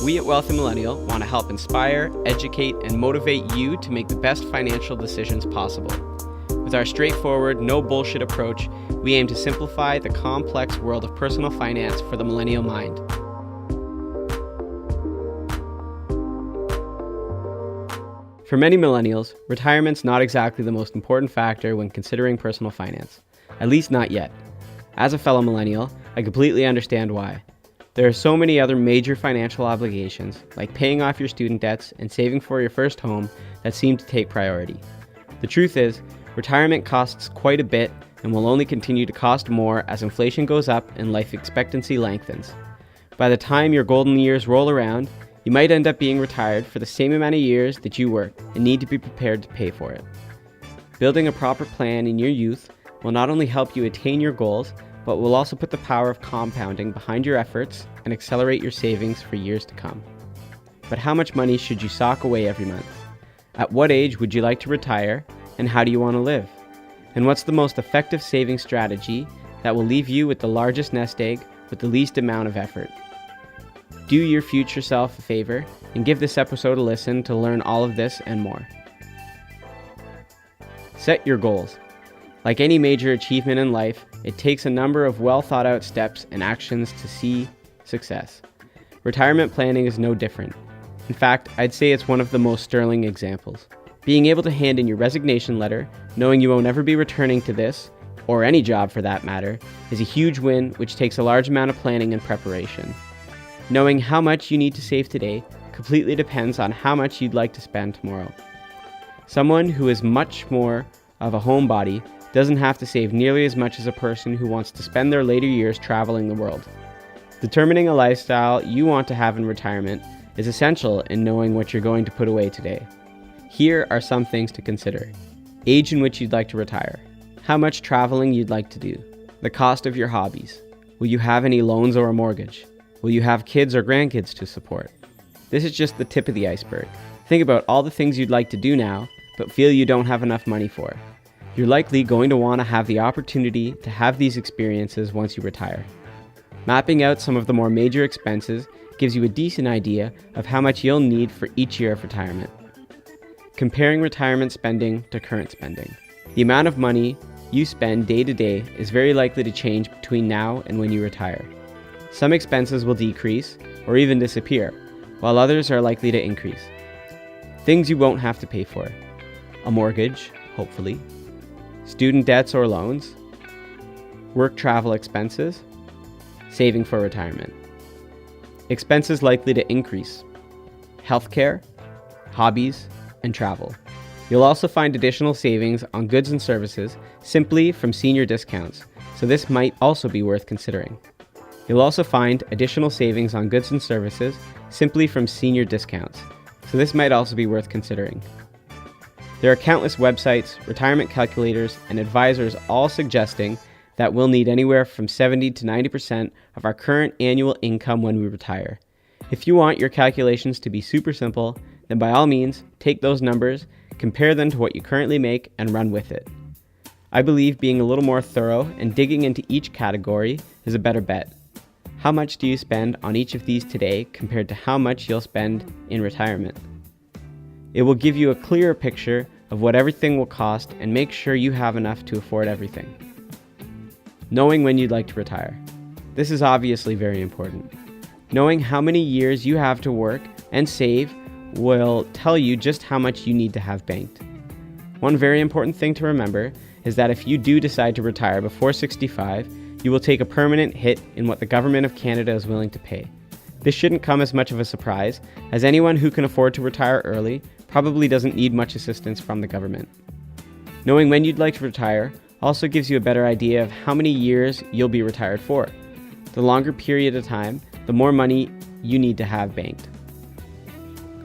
We at Wealthy Millennial want to help inspire, educate, and motivate you to make the best financial decisions possible. With our straightforward, no bullshit approach, we aim to simplify the complex world of personal finance for the millennial mind. For many millennials, retirement's not exactly the most important factor when considering personal finance, at least not yet. As a fellow millennial, I completely understand why. There are so many other major financial obligations, like paying off your student debts and saving for your first home, that seem to take priority. The truth is, retirement costs quite a bit and will only continue to cost more as inflation goes up and life expectancy lengthens. By the time your golden years roll around, you might end up being retired for the same amount of years that you worked and need to be prepared to pay for it. Building a proper plan in your youth will not only help you attain your goals, but will also put the power of compounding behind your efforts and accelerate your savings for years to come. But how much money should you sock away every month? At what age would you like to retire, and how do you want to live? And what's the most effective saving strategy that will leave you with the largest nest egg with the least amount of effort? Do your future self a favor and give this episode a listen to learn all of this and more. Set your goals. Like any major achievement in life, it takes a number of well thought out steps and actions to see success. Retirement planning is no different. In fact, I'd say it's one of the most sterling examples. Being able to hand in your resignation letter, knowing you won't ever be returning to this, or any job for that matter, is a huge win which takes a large amount of planning and preparation. Knowing how much you need to save today completely depends on how much you'd like to spend tomorrow. Someone who is much more of a homebody doesn't have to save nearly as much as a person who wants to spend their later years traveling the world. Determining a lifestyle you want to have in retirement is essential in knowing what you're going to put away today. Here are some things to consider. Age in which you'd like to retire. How much traveling you'd like to do. The cost of your hobbies. Will you have any loans or a mortgage? Will you have kids or grandkids to support? This is just the tip of the iceberg. Think about all the things you'd like to do now, but feel you don't have enough money for. You're likely going to want to have the opportunity to have these experiences once you retire. Mapping out some of the more major expenses gives you a decent idea of how much you'll need for each year of retirement. Comparing retirement spending to current spending. The amount of money you spend day to day is very likely to change between now and when you retire. Some expenses will decrease or even disappear, while others are likely to increase. Things you won't have to pay for. A mortgage, hopefully. Student debts or loans. Work travel expenses. Saving for retirement. Expenses likely to increase. Healthcare, hobbies, and travel. You'll also find additional savings on goods and services simply from senior discounts, so this might also be worth considering. You'll also find additional savings on goods and services simply from senior discounts, so this might also be worth considering. There are countless websites, retirement calculators, and advisors all suggesting that we'll need anywhere from 70 to 90% of our current annual income when we retire. If you want your calculations to be super simple, then by all means, take those numbers, compare them to what you currently make, and run with it. I believe being a little more thorough and digging into each category is a better bet. How much do you spend on each of these today compared to how much you'll spend in retirement? It will give you a clearer picture of what everything will cost and make sure you have enough to afford everything. Knowing when you'd like to retire. This is obviously very important. Knowing how many years you have to work and save will tell you just how much you need to have banked. One very important thing to remember is that if you do decide to retire before 65, you will take a permanent hit in what the government of Canada is willing to pay. This shouldn't come as much of a surprise, as anyone who can afford to retire early probably doesn't need much assistance from the government. Knowing when you'd like to retire also gives you a better idea of how many years you'll be retired for. The longer period of time, the more money you need to have banked.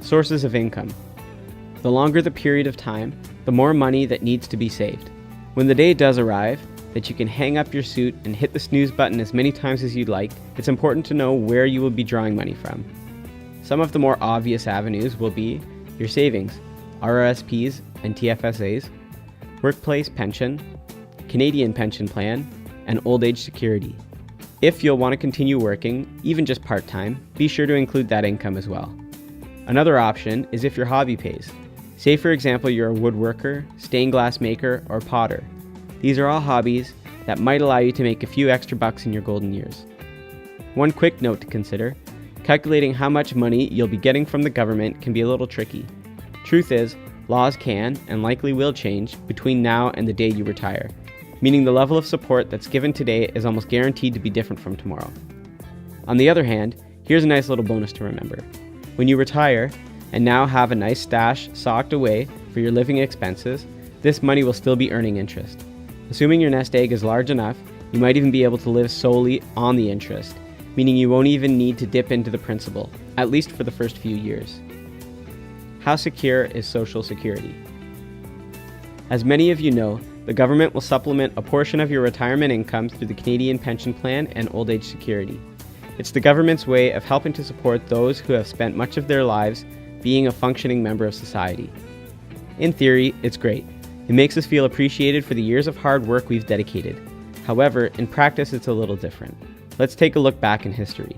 Sources of income. The longer the period of time, the more money that needs to be saved. When the day does arrive, that you can hang up your suit and hit the snooze button as many times as you'd like, it's important to know where you will be drawing money from. Some of the more obvious avenues will be your savings, RRSPs and TFSAs, workplace pension, Canadian pension plan, and old age security. If you'll want to continue working, even just part-time, be sure to include that income as well. Another option is if your hobby pays. Say for example you're a woodworker, stained glass maker, or potter. These are all hobbies that might allow you to make a few extra bucks in your golden years. One quick note to consider, calculating how much money you'll be getting from the government can be a little tricky. Truth is, laws can and likely will change between now and the day you retire, meaning the level of support that's given today is almost guaranteed to be different from tomorrow. On the other hand, here's a nice little bonus to remember. When you retire and now have a nice stash socked away for your living expenses, this money will still be earning interest. Assuming your nest egg is large enough, you might even be able to live solely on the interest, meaning you won't even need to dip into the principal, at least for the first few years. How secure is Social Security? As many of you know, the government will supplement a portion of your retirement income through the Canadian Pension Plan and Old Age Security. It's the government's way of helping to support those who have spent much of their lives being a functioning member of society. In theory, it's great. It makes us feel appreciated for the years of hard work we've dedicated. However, in practice, it's a little different. Let's take a look back in history.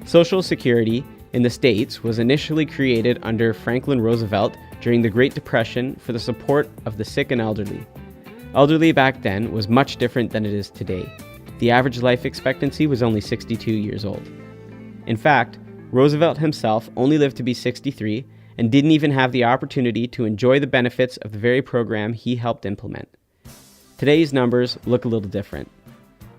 Social Security in the States was initially created under Franklin Roosevelt during the Great Depression for the support of the sick and elderly. Elderly back then was much different than it is today. The average life expectancy was only 62 years old. In fact, Roosevelt himself only lived to be 63 and didn't even have the opportunity to enjoy the benefits of the very program he helped implement. Today's numbers look a little different.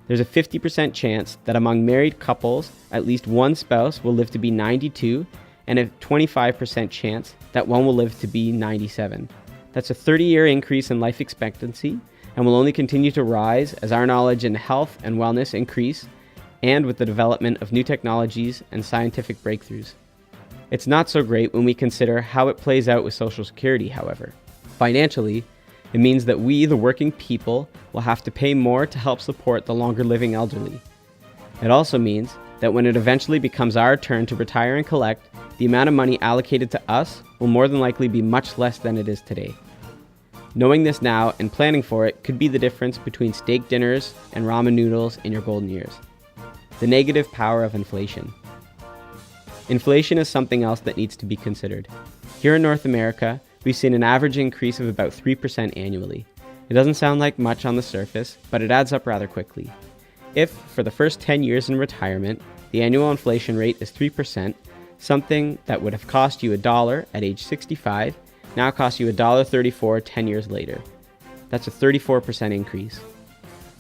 There's a 50% chance that among married couples, at least one spouse will live to be 92, and a 25% chance that one will live to be 97. That's a 30-year increase in life expectancy and will only continue to rise as our knowledge in health and wellness increase and with the development of new technologies and scientific breakthroughs. It's not so great when we consider how it plays out with Social Security, however. Financially, it means that we, the working people, will have to pay more to help support the longer living elderly. It also means that when it eventually becomes our turn to retire and collect, the amount of money allocated to us will more than likely be much less than it is today. Knowing this now and planning for it could be the difference between steak dinners and ramen noodles in your golden years. The negative power of inflation. Inflation is something else that needs to be considered. Here in North America, we've seen an average increase of about 3% annually. It doesn't sound like much on the surface, but it adds up rather quickly. If, for the first 10 years in retirement, the annual inflation rate is 3%, something that would have cost you $1 at age 65 now costs you $1.34 10 years later. That's a 34% increase.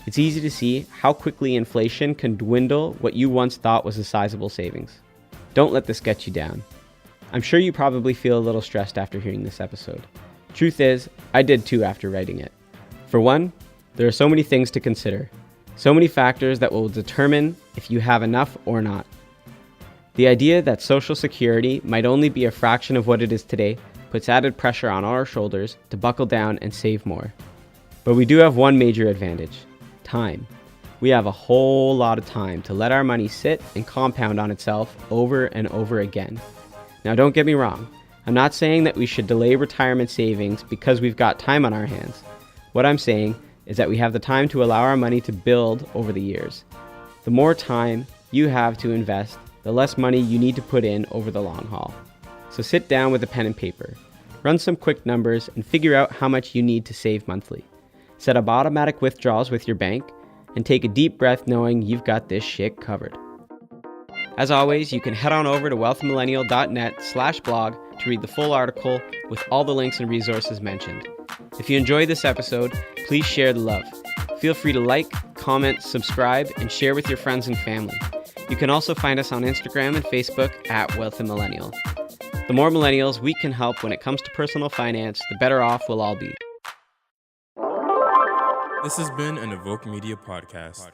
It's easy to see how quickly inflation can dwindle what you once thought was a sizable savings. Don't let this get you down. I'm sure you probably feel a little stressed after hearing this episode. Truth is, I did too after writing it. For one, there are so many things to consider. So many factors that will determine if you have enough or not. The idea that Social Security might only be a fraction of what it is today puts added pressure on our shoulders to buckle down and save more. But we do have one major advantage: time. We have a whole lot of time to let our money sit and compound on itself over and over again. Now don't get me wrong, I'm not saying that we should delay retirement savings because we've got time on our hands. What I'm saying is that we have the time to allow our money to build over the years. The more time you have to invest, the less money you need to put in over the long haul. So sit down with a pen and paper, run some quick numbers, and figure out how much you need to save monthly. Set up automatic withdrawals with your bank, and take a deep breath knowing you've got this shit covered. As always, you can head on over to wealthmillennial.net/blog to read the full article with all the links and resources mentioned. If you enjoyed this episode, please share the love. Feel free to like, comment, subscribe, and share with your friends and family. You can also find us on Instagram and Facebook at Wealth and Millennial. The more millennials we can help when it comes to personal finance, the better off we'll all be. This has been an Evoke Media podcast.